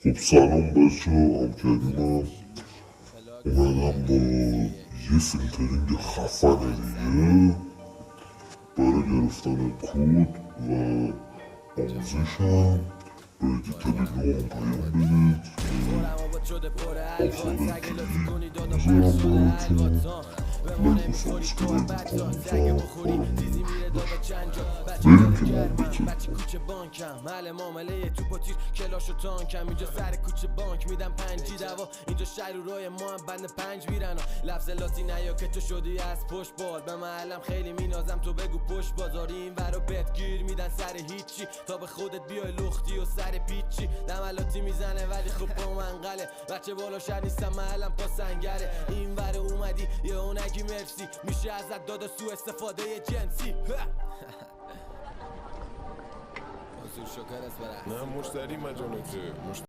خب سلام بچه هم کریمم اومدم با یه فیلترینگ خفنه دیگه برای گرفتن کود و آموزشم باید تلگرام پیام بدید آخر کلیپ میذارم براتون لایک و سابسکرایب و کامنتم فراموش بریم که محبته محل معامله توپ و تیر کلاش و تانکم اینجا سر کوچه بانک میدم 5 دوا اینجا شهر رو روی ما هم بند 5 میرن لفظ لاتی نیا که تو شدی از پشت بال به محلم خیلی مینازم تو بگو پشت بازاری این ورا بهت گیر میدن سر هیچی تا به خودت بیای لختی و سر پیچی دملاتی میزنه ولی خب با منقله بچه بالا شهر نیستم محلم پا سنگره این ور اومدی یه اونگی مرسی میشه ازت دادا سو استفاده جنسی نه مشتری مجانته